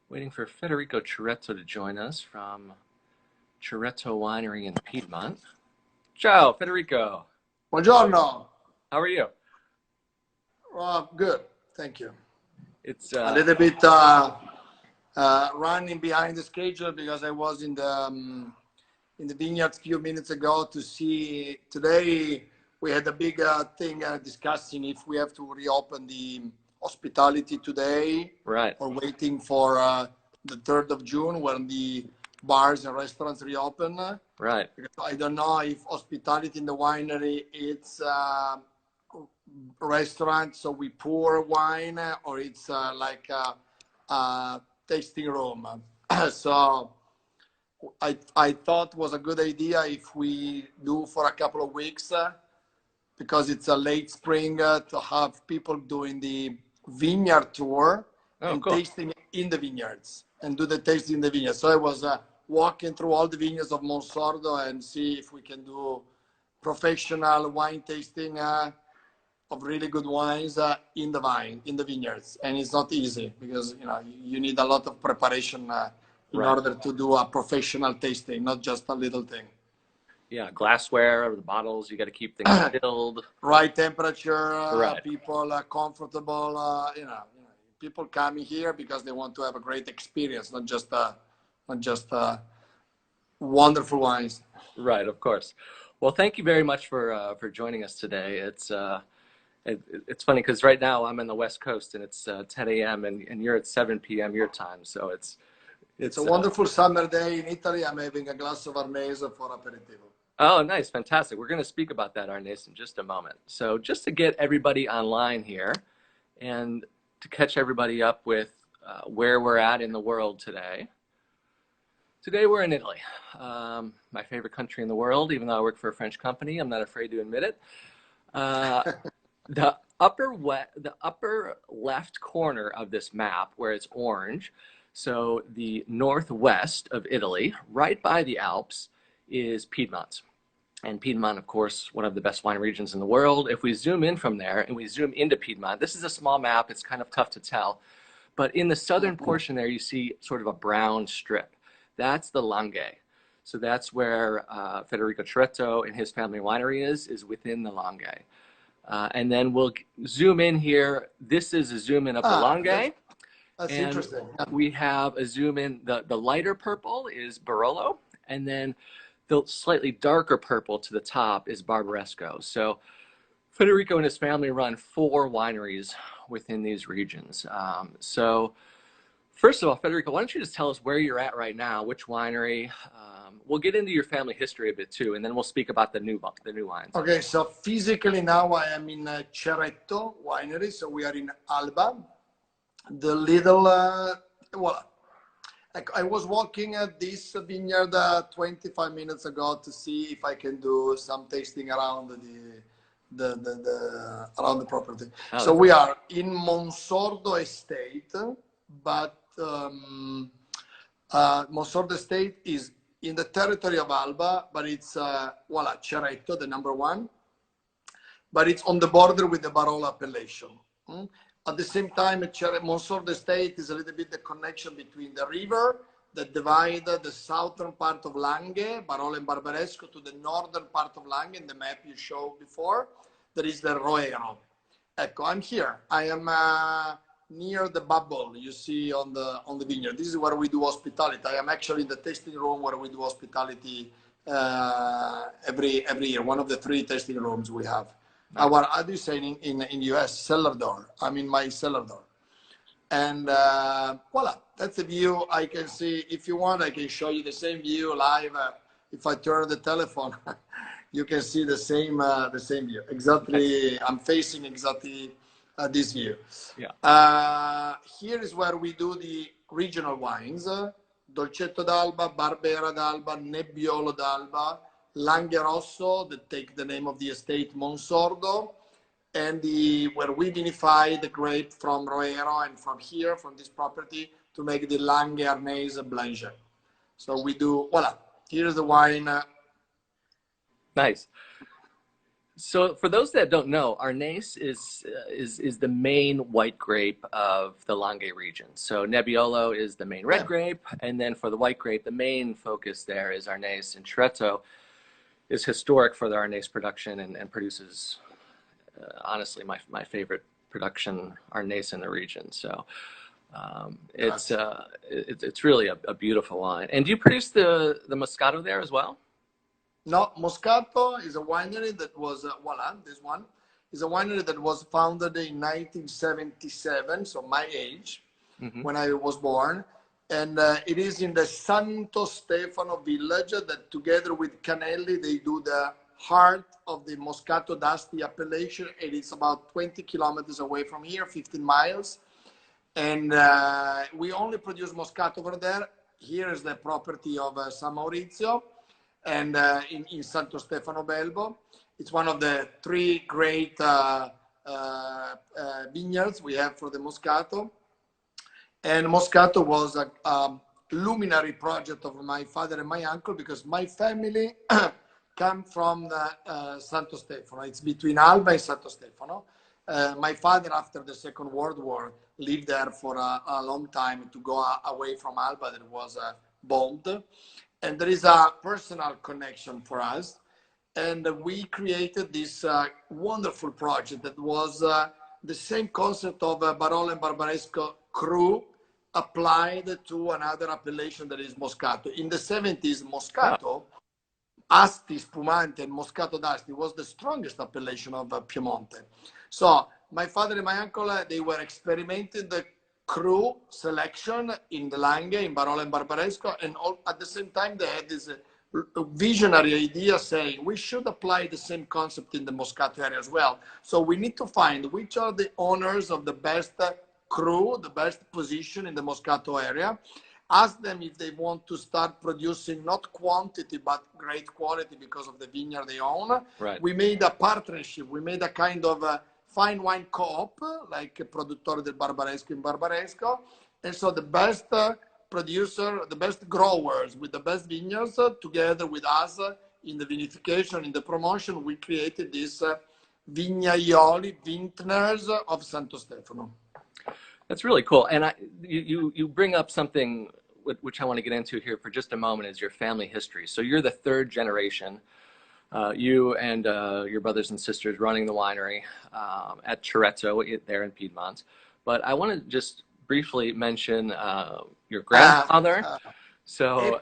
Waiting for Federico Ceretto to join us from Ceretto Winery in Piedmont. Ciao, Federico. Buongiorno. How are you? Good, thank you. It's A little bit running behind the schedule because I was in the vineyard a few minutes ago to see. Today we had a big thing discussing if we have to reopen the hospitality today right. or waiting for the 3rd of June when the bars and restaurants reopen. Right. Because I don't know if hospitality in the winery it's restaurant, so we pour wine, or it's like a tasting room. So I thought was a good idea if we do for a couple of weeks, because it's a late spring, to have people doing the vineyard tour and cool. tasting in the vineyards and do the tasting in the vineyards. So I was walking through all the vineyards of Monsordo and see if we can do professional wine tasting of really good wines in the vineyards. And it's not easy because you need a lot of preparation in order to do a professional tasting, not just a little thing. Yeah, glassware, the bottles, you got to keep things chilled. Right temperature, people are comfortable. People coming here because they want to have a great experience, not just wonderful wines. Right, of course. Well, thank you very much for joining us today. It's funny because right now I'm in the West Coast and it's 10 a.m. and you're at 7 p.m. your time, so it's a wonderful summer day in Italy. I'm having a glass of Arnese for aperitivo. Oh, nice. Fantastic. We're going to speak about that, Arnese, in just a moment. So just to get everybody online here and to catch everybody up with where we're at in the world today. Today we're in Italy, my favorite country in the world, even though I work for a French company. I'm not afraid to admit it. The upper left corner of this map where it's orange, so the northwest of Italy, right by the Alps, is Piedmont. And Piedmont, of course, one of the best wine regions in the world. If we zoom in from there and we zoom into Piedmont, this is a small map. It's kind of tough to tell. But in the southern portion there, you see sort of a brown strip. That's the Langhe. So that's where Federico Ceretto and his family winery is within the Langhe. And then we'll zoom in here. This is a zoom in of the Langhe. That's interesting. We have a zoom in. The lighter purple is Barolo. And then the slightly darker purple to the top is Barbaresco. So Federico and his family run 4 wineries within these regions. So first of all, Federico, why don't you just tell us where you're at right now, which winery? We'll get into your family history a bit too, and then we'll speak about the new wines. Okay, so physically now I am in Ceretto Winery, so we are in Alba. The little, I was walking at this vineyard 25 minutes ago to see if I can do some tasting around around the property. So we are in Monsordo Estate, but Monsordo Estate is in the territory of Alba, but it's Ceretto, the number 1, but it's on the border with the Barolo appellation. At the same time, Monsordo Estate is a little bit the connection between the river that divide the southern part of Langhe, Barolo and Barbaresco, to the northern part of Langhe in the map you showed before. There is the Roero. Ecco, I'm here. I am near the bubble you see on the vineyard. This is where we do hospitality. I am actually in the tasting room where we do hospitality every year. One of the 3 tasting rooms we have. Our, how do you say in US, cellar door. I'm in my cellar door. And voila, that's the view I can see. If you want, I can show you the same view live. If I turn the telephone, you can see the same view. Exactly, I'm facing exactly this view. Yeah. Here is where we do the regional wines: Dolcetto d'Alba, Barbera d'Alba, Nebbiolo d'Alba, Langhe Rosso, that take the name of the estate Monsordo, and where we vinify the grape from Roero and from here, from this property, to make the Langhe Arnese Blanche. So we do, voila, here's the wine. Nice. So for those that don't know, Arnaise is the main white grape of the Langhe region. So Nebbiolo is the main red Yeah, grape, and then for the white grape, the main focus there is Arnaise, and Ceretto is historic for the Arnaise production and produces honestly my favorite production Arnaise in the region. So grazie. it's really a beautiful wine. And do you produce the Moscato there as well? No, Moscato is a winery that was, voila, this one is a winery that was founded in 1977, so my age, Hmm. when I was born. And it is in the Santo Stefano village that together with Canelli, they do the heart of the Moscato d'Asti appellation. It is about 20 kilometers away from here, 15 miles. And we only produce Moscato over there. Here is the property of San Maurizio and in Santo Stefano Belbo. It's one of the three great vineyards we have for the Moscato. And Moscato was a luminary project of my father and my uncle because my family come from Santo Stefano. It's between Alba and Santo Stefano. My father, after the Second World War, lived there for a long time to go away from Alba that was bombed. And there is a personal connection for us. And we created this wonderful project that was the same concept of Barolo and Barbaresco Cru applied to another appellation that is Moscato. In the 70s, Wow. Moscato, Asti Spumante and Moscato d'Asti was the strongest appellation of Piemonte. So my father and my uncle, they were experimenting the Cru selection in the Langhe, in Barolo and Barbaresco, and at the same time they had this visionary idea saying we should apply the same concept in the Moscato area as well. So we need to find which are the owners of the best Cru, the best position in the Moscato area. Ask them if they want to start producing not quantity but great quality because of the vineyard they own. Right. We made a partnership. We made a kind of fine wine co-op, like Produttore del Barbaresco in Barbaresco. And so the best producer, the best growers with the best vineyards, together with us in the vinification, in the promotion, we created this Vignaioli Vintners of Santo Stefano. That's really cool. And you bring up something which I want to get into here for just a moment is your family history. So you're the third generation, you and your brothers and sisters running the winery at Ceretto there in Piedmont. But I want to just briefly mention your grandfather. So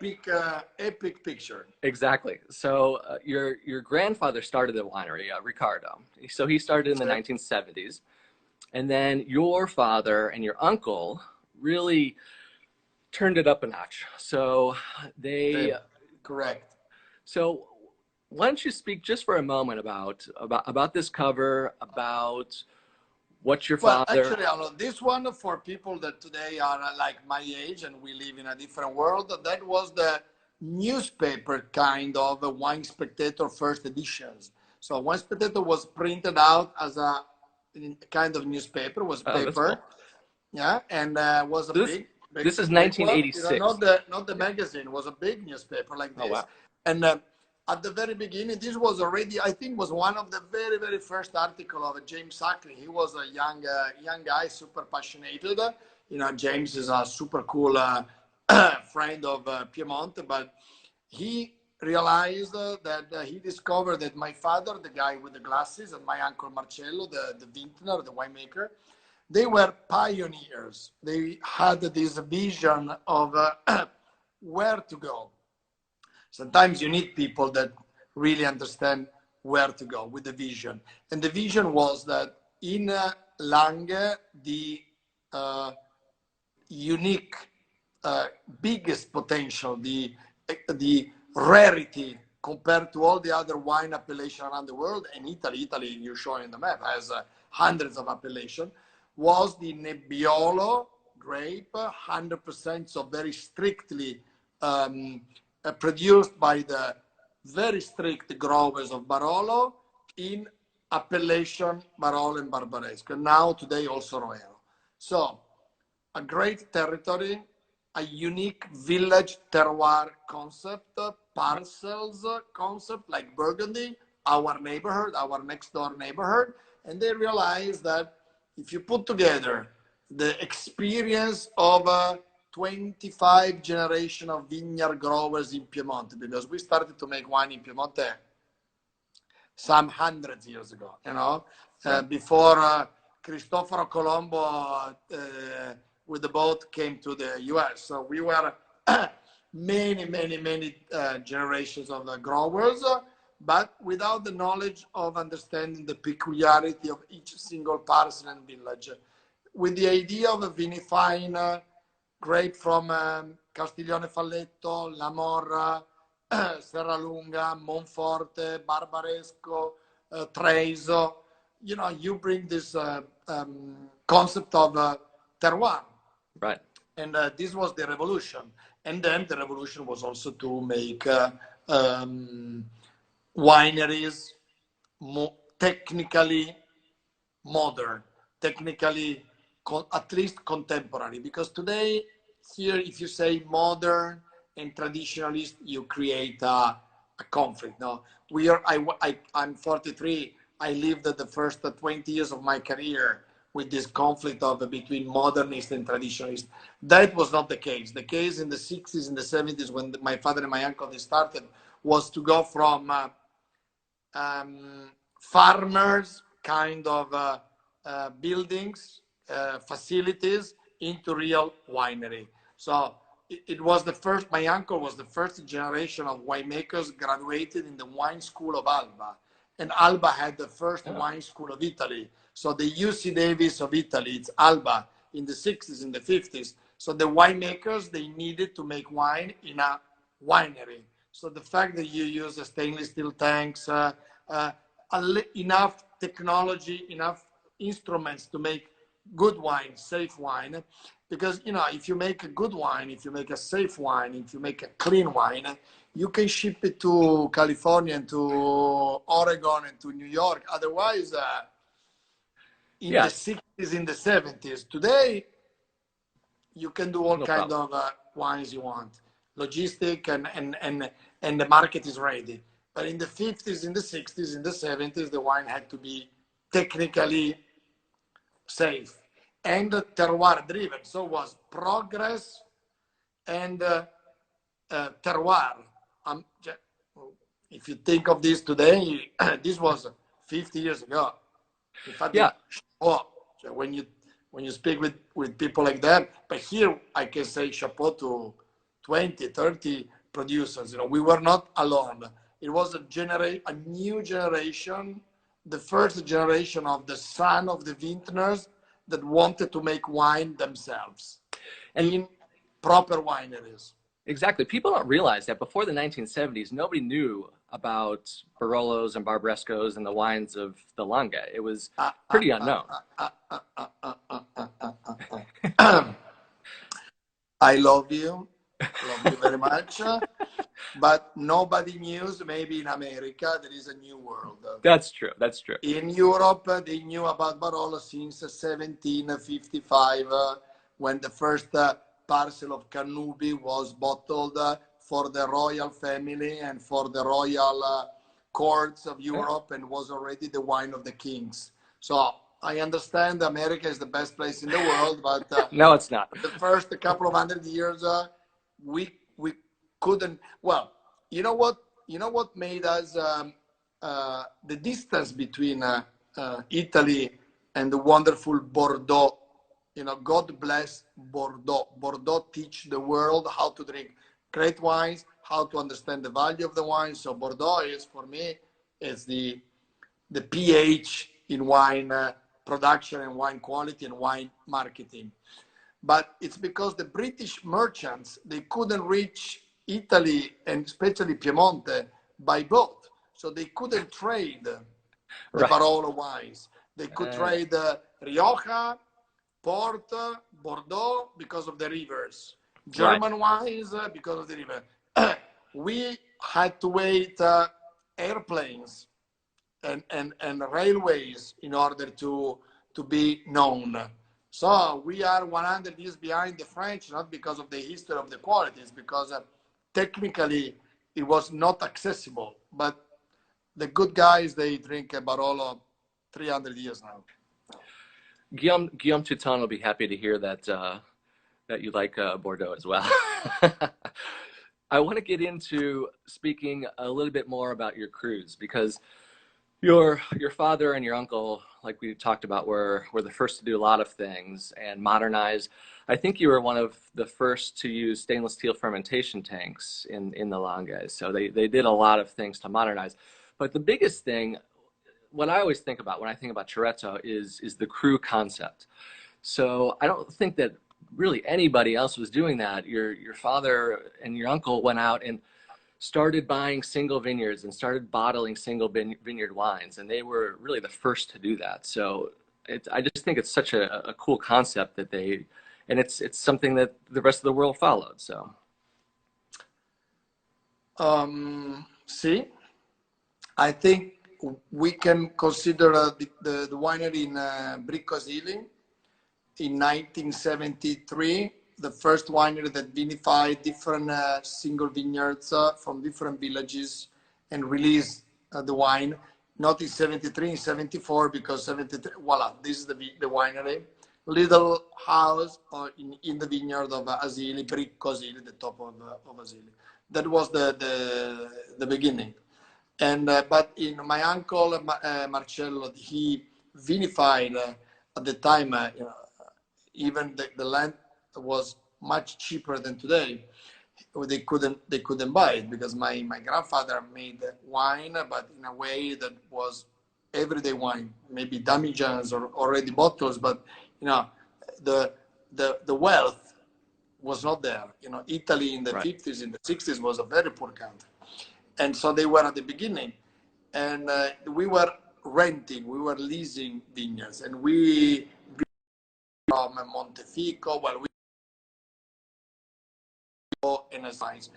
Epic picture. exactly. So your grandfather started the winery, Riccardo. So he started in the 1970s. And then your father and your uncle really turned it up a notch. So they correct. So why don't you speak just for a moment about this cover, about what your Well, father. actually, this one for people that today are like my age and we live in a different world, that was the newspaper kind of Wine Spectator first editions. So Wine Spectator was printed out as a kind of newspaper, was Oh, that's paper, cool. yeah, and was a This big this is paper. You know, 1986. not the magazine, was a big newspaper like Oh this. wow. And at the very beginning, this was already, I think, was one of the very first article of James Ackley. He was a young guy, super passionate. You know, James is a super cool friend of Piedmont, but he realized that he discovered that my father, the guy with the glasses, and my uncle Marcello, the vintner, the winemaker, they were pioneers. They had this vision of where to go. Sometimes you need people that really understand where to go with the vision. And the vision was that in Langhe, the unique, biggest potential, the rarity compared to all the other wine appellations around the world, and Italy, you show in the map, has hundreds of appellations, was the Nebbiolo grape, 100%, so very strictly produced by the very strict growers of Barolo in appellation Barolo and Barbaresco, and now today also Roero. So a great territory, a unique village terroir concept, parcels concept like Burgundy, our neighborhood, our next door neighborhood, and they realized that if you put together the experience of 25 generation of vineyard growers in Piedmont, because we started to make wine in Piedmont some hundreds of years ago, you know, before Cristoforo Colombo with the boat came to the US. So we were many generations of growers, but without the knowledge of understanding the peculiarity of each single parcel and village. With the idea of vinifying grape from Castiglione Falletto, La Morra, Serralunga, Monforte, Barbaresco, Treviso, you know, you bring this concept of terroir. Right. And this was the revolution. And then the revolution was also to make wineries technically modern, technically at least contemporary. Because today, here, if you say modern and traditionalist, you create a conflict. No, I'm 43. I lived the first 20 years of my career with this conflict of between modernist and traditionalist. That was not the case. The case in the 60s and the 70s, when my father and my uncle they started, was to go from farmers kind of buildings, facilities into real winery. So it was the first, my uncle was the first generation of winemakers graduated in the wine school of Alba. And Alba had the first wine school of Italy. So the UC Davis of Italy, it's Alba in the 60s, in the 50s. So the winemakers, they needed to make wine in a winery. So the fact that you use stainless steel tanks, enough technology, enough instruments to make good wine, safe wine. Because, you know, if you make a good wine, if you make a safe wine, if you make a clean wine, you can ship it to California and to Oregon and to New York. Otherwise, in the 60s, in the 70s, today, you can do all kinds of wines you want. Logistic and the market is ready. But in the 50s, in the 60s, in the 70s, the wine had to be technically safe and terroir driven. So it was progress and terroir. If you think of this today, this was 50 years ago. In fact, so when you speak with people like that, but here I can say chapeau to 20, 30 producers. You know, we were not alone. It was a new generation, the first generation of the son of the vintners that wanted to make wine themselves and in proper wineries. Exactly. People don't realize that before the 1970s, nobody knew about Barolos and Barbarescos and the wines of the Langhe. It was pretty unknown. I love you very much. But nobody knew, maybe in America, there is a new world. That's true. That's true. In Europe, they knew about Barolo since 1755, when the first parcel of Canubi was bottled for the royal family and for the royal courts of Europe, and was already the wine of the kings. So I understand America is the best place in the world, but no, it's not. The first couple of 100 years, we couldn't. Well, you know what made us the distance between Italy and the wonderful Bordeaux. You know, God bless Bordeaux. Bordeaux teach the world how to drink great wines, how to understand the value of the wine. So Bordeaux is, for me, is the PH in wine production and wine quality and wine marketing. But it's because the British merchants, they couldn't reach Italy and especially Piemonte by boat. So they couldn't trade the Barolo wines. They could trade Rioja, Port, Bordeaux because of the rivers. German wines because of the river. We had to wait airplanes and railways in order to be known. So we are 100 years behind the French, not because of the history of the quality, it's because technically it was not accessible. But the good guys, they drink a Barolo 300 years now. Guillaume Touton will be happy to hear that that you like Bordeaux as well. I want to get into speaking a little bit more about your cruise, because your father and your uncle, like we talked about, were the first to do a lot of things and modernize. I think you were one of the first to use stainless steel fermentation tanks in the Langhes. So they did a lot of things to modernize. But the biggest thing, what I always think about when I think about Ceretto is the crew concept. So I don't think that really anybody else was doing that. Your father and your uncle went out and started buying single vineyards and started bottling single vineyard wines, and they were really the first to do that. So I just think it's such a cool concept that and it's something that the rest of the world followed. So see, I think we can consider the winery in Briccosili in 1973, the first winery that vinified different single vineyards from different villages and released the wine. Not in 73, in 74, because 73, voila, this is the winery. Little house in the vineyard of Asili, Briccosili, the top of Asili. That was the beginning. And but in my uncle Marcello, he vinified at the time. Even the land was much cheaper than today. They couldn't buy it, because my grandfather made wine, but in a way that was everyday wine, maybe damigens or already bottles, but the wealth was not there. Italy in the right. 50s, in the 60s was a very poor country. And so they were at the beginning, and we were renting, we were leasing vineyards, and we from Montefico, well, we go in a science.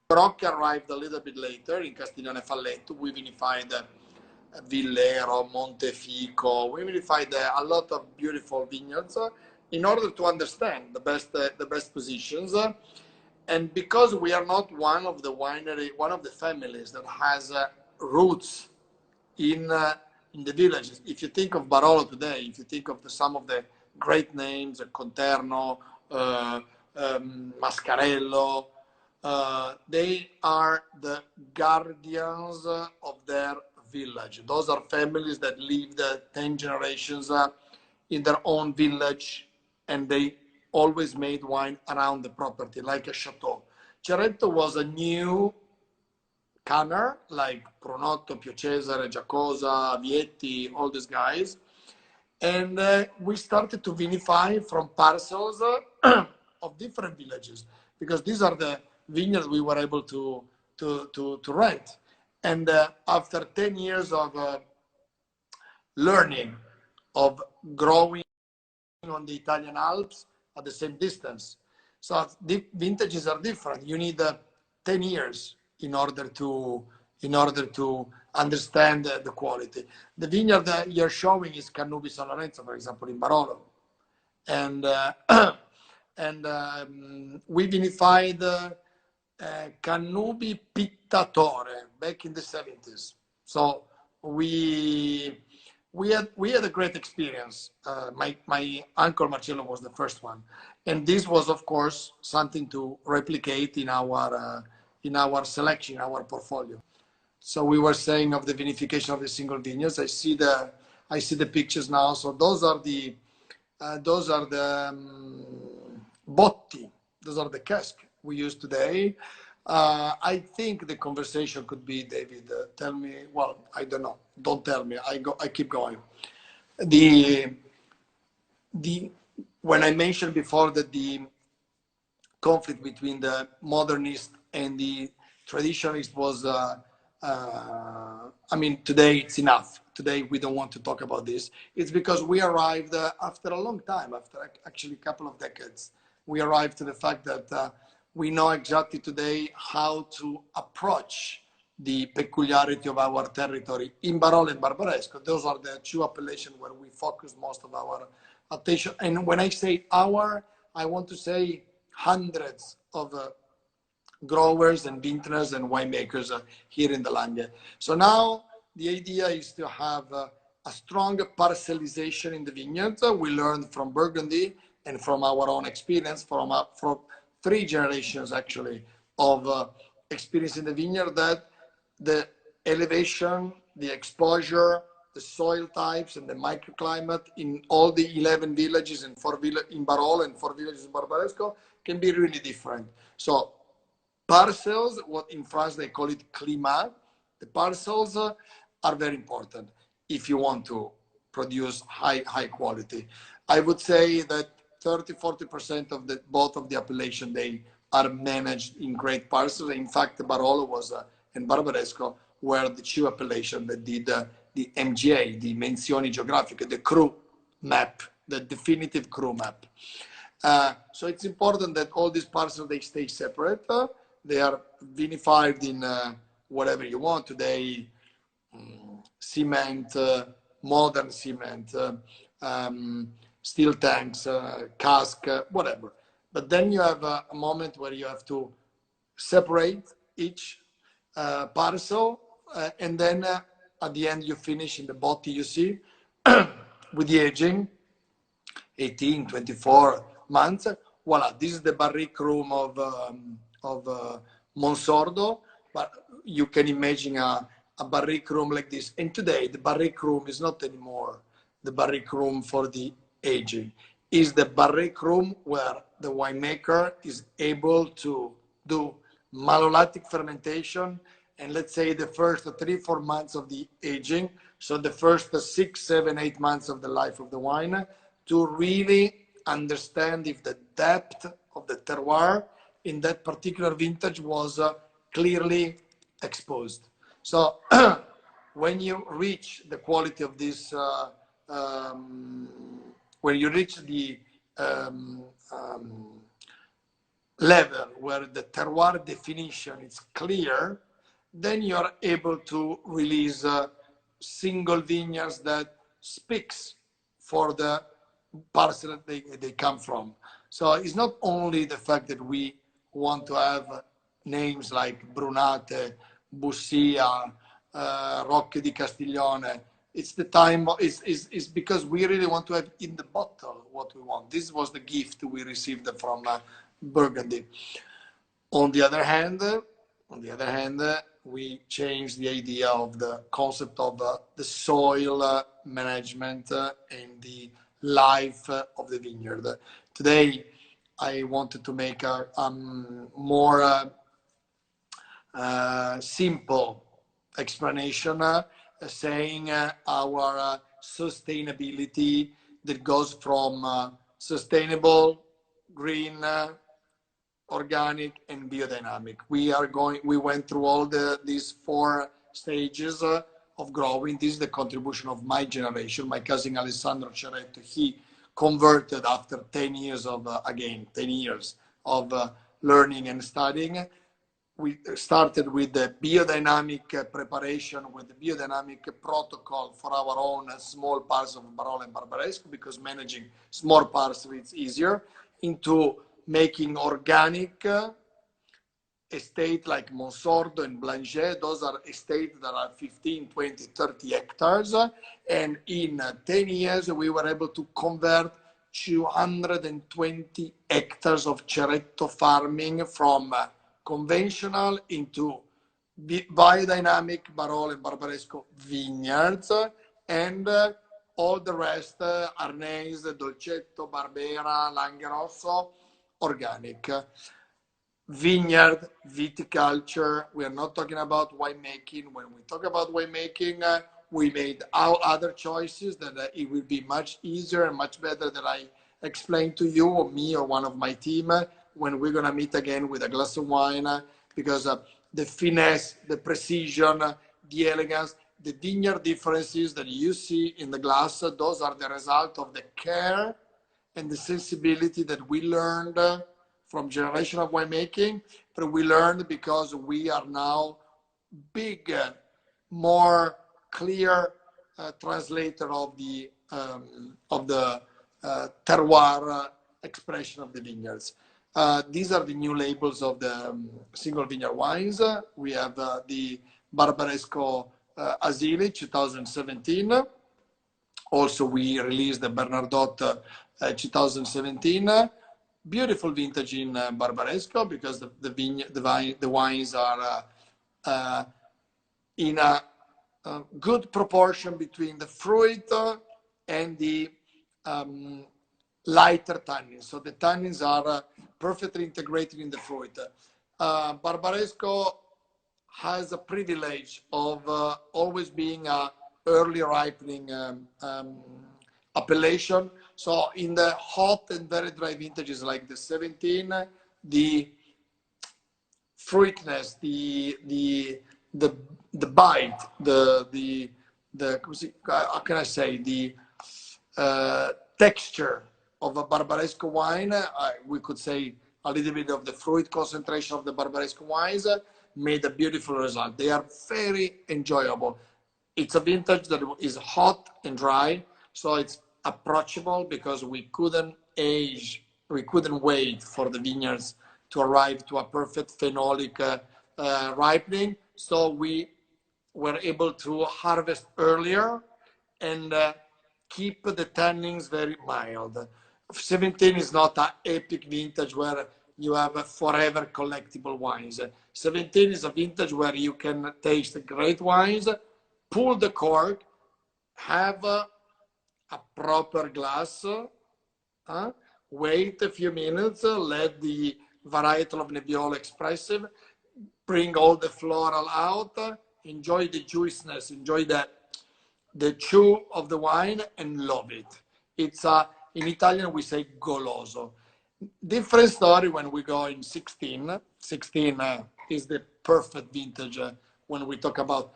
Brocchi arrived a little bit later in Castiglione Falletto. We vinified Villero, Montefico. We vinified a lot of beautiful vineyards in order to understand the best positions. And because we are not one of the families that has roots in the villages. If you think of Barolo today, if you think of some of the great names, Conterno, Mascarello, they are the guardians of their village. Those are families that lived 10 generations in their own village, and they always made wine around the property, like a chateau. Ceretto was a new canner, like Pronotto, Piocesare, Giacosa, Vietti, all these guys. And we started to vinify from parcels of different villages, because these are the vineyards we were able to rent. And after 10 years of learning, of growing on the Italian Alps at the same distance. So the vintages are different. You need 10 years in order to understand the quality. The vineyard that you're showing is Cannubi San Lorenzo, for example, in Barolo. And we vinified Cannubi Pittatore back in the 70s. So we had a great experience. My uncle Marcello was the first one, and this was, of course, something to replicate in our selection, our portfolio. So we were saying of the vinification of the single vineyards. I see the pictures now. So those are the botti. Those are the cask we use today. I think the conversation could be, David, tell me, well, I don't know. Don't tell me. I keep going. When I mentioned before that the conflict between the modernist and the traditionalist was, I mean, today it's enough. Today we don't want to talk about this. It's because we arrived after a long time, after actually a couple of decades, we arrived to the fact that we know exactly today how to approach the peculiarity of our territory in Barolo and Barbaresco. Those are the two appellations where we focus most of our attention. And when I say our, I want to say hundreds of growers and vintners and winemakers here in the Langhe. So now the idea is to have a strong parcelization in the vineyards. We learned from Burgundy and from our own experience, from 3 generations actually of experience in the vineyard, that the elevation, the exposure, the soil types, and the microclimate in all the 11 villages and 4 villages in Barolo and 4 villages in Barbaresco can be really different. So parcels, what in France they call it climat, the parcels are very important if you want to produce high quality. I would say that 30-40% of both of the appellation, they are managed in great parcels. In fact, Barolo was and Barbaresco were the 2 appellation that did the MGA, the Menzioni Geografiche, the CRU map, the definitive CRU map. So it's important that all these parcels, they stay separate. They are vinified in whatever you want today, cement, modern cement, steel tanks, cask, whatever. But then you have a moment where you have to separate each parcel, and then at the end you finish in the botti you see with the aging, 18, 24 months. Voila, this is the barrique room of Monsordo, but you can imagine a barrique room like this. And today the barrique room is not anymore the barrique room for the aging. Is the barrique room where the winemaker is able to do malolactic fermentation, and let's say the first 3-4 months of the aging, so the first 6, 7, 8 months of the life of the wine, to really understand if the depth of the terroir in that particular vintage was clearly exposed. So when you reach the quality of this, when you reach the level where the terroir definition is clear, then you are able to release single vineyards that speaks for the parcel that they come from. So it's not only the fact that we want to have names like Brunate, Bussia, Rocche di Castiglione. It's the time, it's because we really want to have in the bottle what we want. This was the gift we received from Burgundy. On the other hand, we changed the idea of the concept of the soil management and the life of the vineyard. Today, I wanted to make a more simple explanation, saying our sustainability that goes from sustainable, green, organic, and biodynamic. We went through all these 4 stages of growing. This is the contribution of my generation. My cousin Alessandro Ceretto, he converted after 10 years of, 10 years of learning and studying. We started with the biodynamic preparation, with the biodynamic protocol for our own small parts of Barolo and Barbaresco, because managing small parts is easier, into making organic estate like Monsordo and Blanchet. Those are estates that are 15, 20, 30 hectares. And in 10 years, we were able to convert 220 hectares of Ceretto farming from conventional into biodynamic Barolo and Barbaresco vineyards, and all the rest, Arnese, Dolcetto, Barbera, Langhe organic. Vineyard, viticulture, we are not talking about winemaking. When we talk about winemaking, we made our other choices that it will be much easier and much better that I explain to you, or me, or one of my team, when we're going to meet again with a glass of wine, because the finesse, the precision, the elegance, the vineyard differences that you see in the glass, those are the result of the care and the sensibility that we learned from generation of winemaking, but we learned because we are now big, more clear translator of the terroir expression of the vineyards. These are the new labels of the single vineyard wines. We have the Barbaresco Asili 2017. Also, we released the Bernardot 2017. Beautiful vintage in Barbaresco because the wines are in a good proportion between the fruit and the lighter tannins. So the tannins are perfectly integrated in the fruit. Barbaresco has a privilege of always being a early ripening appellation. So in the hot and very dry vintages like the 17, the fruitness, the bite, how can I say, the texture of a Barbaresco wine, we could say a little bit of the fruit concentration of the Barbaresco wines made a beautiful result. They are very enjoyable. It's a vintage that is hot and dry, so it's approachable because we couldn't wait for the vineyards to arrive to a perfect phenolic ripening. So we were able to harvest earlier and keep the tannins very mild. 17 is not an epic vintage where you have forever collectible wines. 17 is a vintage where you can taste great wines, pull the cork, have a proper glass, wait a few minutes, let the varietal of Nebbiolo expressive, bring all the floral out, enjoy the juiciness, enjoy the chew of the wine and love it. It's in Italian we say goloso. Different story when we go in 16. 16 is the perfect vintage when we talk about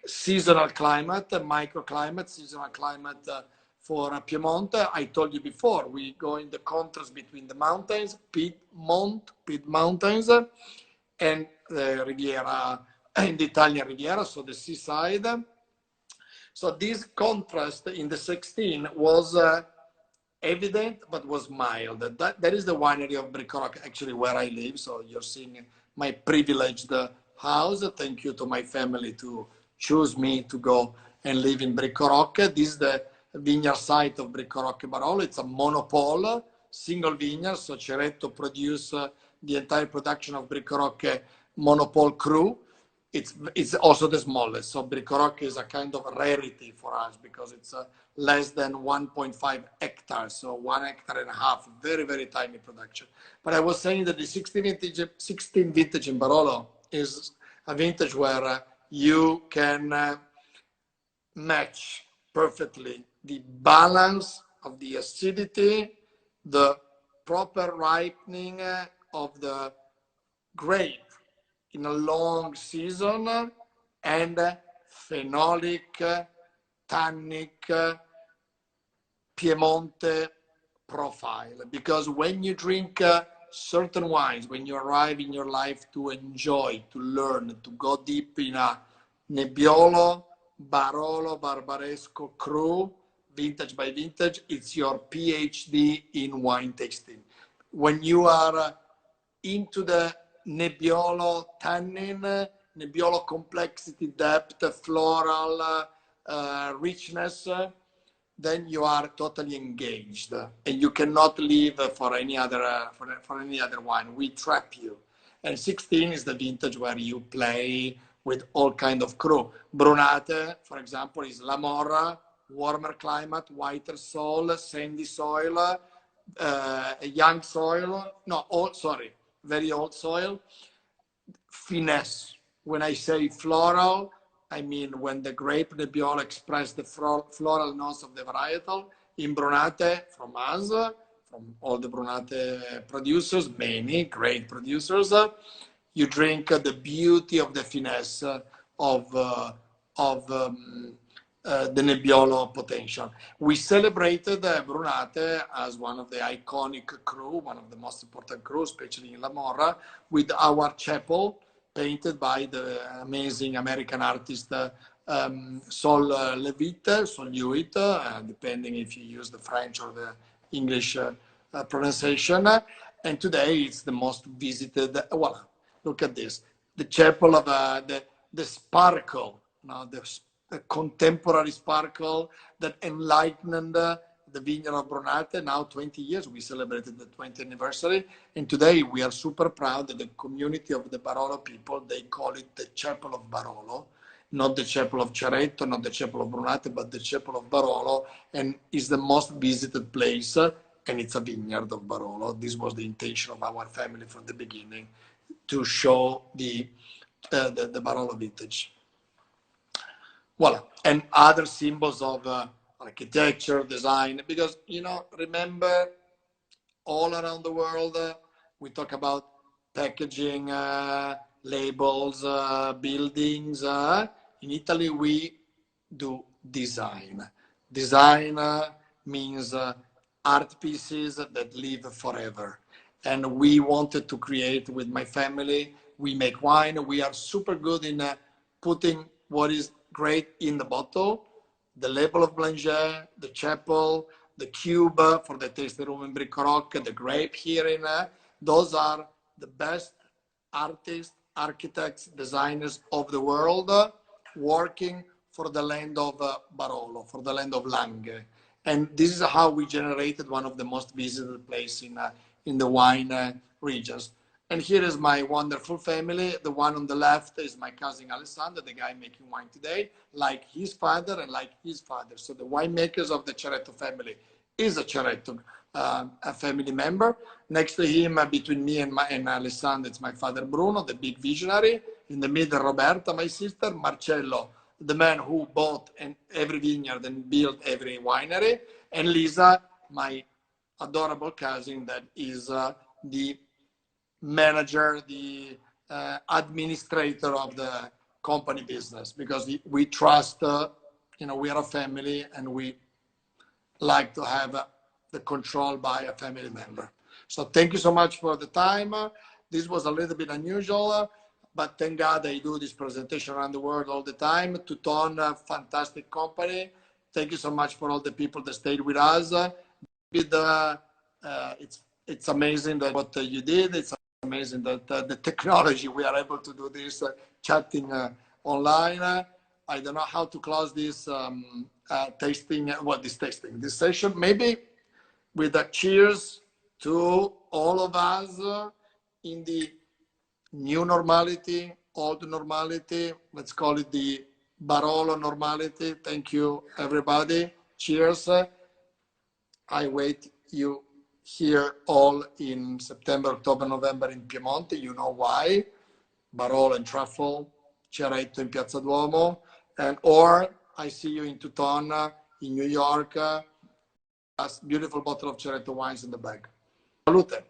seasonal climate, microclimate, seasonal climate for Piedmont. I told you before, we go in the contrast between the mountains, Piedmont mountains, and the Riviera, in the Italian Riviera, so the seaside. So this contrast in the 16 was evident, but was mild. That is the winery of Bricoroc, actually where I live. So you're seeing my privileged house. Thank you to my family to choose me to go and live in Bricoroc. This is the vineyard site of Bricoroc Barolo. It's a monopole, single vineyard. So Ceretto produce the entire production of Bricoroc monopole cru. It's also the smallest. So Bricoroc is a kind of rarity for us because it's less than 1.5 hectares. So 1.5 hectares, very, very tiny production. But I was saying that the 16 vintage in Barolo is a vintage where you can match perfectly the balance of the acidity, the proper ripening of the grape in a long season, and phenolic, tannic, Piemonte profile. Because when you drink certain wines, when you arrive in your life to enjoy, to learn, to go deep in a Nebbiolo, Barolo, Barbaresco cru, vintage by vintage, it's your PhD in wine tasting. When you are into the Nebbiolo tannin, Nebbiolo complexity, depth, floral richness, then you are totally engaged, and you cannot leave for any other wine. We trap you. And 16 is the vintage where you play with all kind of cru. Brunate, for example, is La Morra, warmer climate, whiter soil, sandy soil, young soil. No, old, sorry, very old soil. Finesse. When I say floral, I mean when the grape Nebbiolo express the floral notes of the varietal. In Brunate, from us, from all the Brunate producers, many great producers, you drink the beauty of the finesse of the Nebbiolo potential. We celebrated Brunate as one of the iconic cru, one of the most important cru, especially in La Morra, with our chapel painted by the amazing American artist Sol Levitt, depending if you use the French or the English pronunciation. And today it's the most visited. Voila, look at this. The chapel of the sparkle, the contemporary sparkle that enlightened the vineyard of Bronate. Now 20 years, we celebrated the 20th anniversary. And today we are super proud that the community of the Barolo people, they call it the Chapel of Barolo, not the Chapel of Ceretto, not the Chapel of Bronate, but the Chapel of Barolo, and is the most visited place, and it's a vineyard of Barolo. This was the intention of our family from the beginning, to show the Barolo vintage. Voila. And other symbols of architecture, design, because, remember, all around the world, we talk about packaging, labels, buildings. In Italy, we do design. Design means art pieces that live forever. And we wanted to create with my family. We make wine. We are super good in putting what is great in the bottle. The label of Blanchet, the chapel, the cube for the tasting room in Bric-a-Roc, the grape here in those are the best artists, architects, designers of the world working for the land of Barolo, for the land of Langhe. And this is how we generated one of the most visited places in the wine regions. And here is my wonderful family. The one on the left is my cousin Alessandro, the guy making wine today, like his father and like his father. So the winemakers of the Ceretto family is a Ceretto a family member. Next to him, between me and Alessandro, it's my father Bruno, the big visionary. In the middle, Roberta, my sister, Marcello, the man who bought every vineyard and built every winery, and Lisa, my adorable cousin, that is the manager, the administrator of the company business, because we trust, we are a family and we like to have the control by a family member. So thank you so much for the time. This was a little bit unusual, but thank God I do this presentation around the world all the time. Touton, fantastic company. Thank you so much for all the people that stayed with us. It's amazing that what you did. It's amazing that the technology, we are able to do this chatting online. I don't know how to close this this session. Maybe with a cheers to all of us in the new normality, old normality. Let's call it the Barolo normality. Thank you, everybody. Cheers. I wait you here all in September, October, November in Piedmont. You know why. Barolo and truffle, Ceretto in Piazza Duomo, or I see you in Touton, in New York. A beautiful bottle of Ceretto wines in the bag. Salute.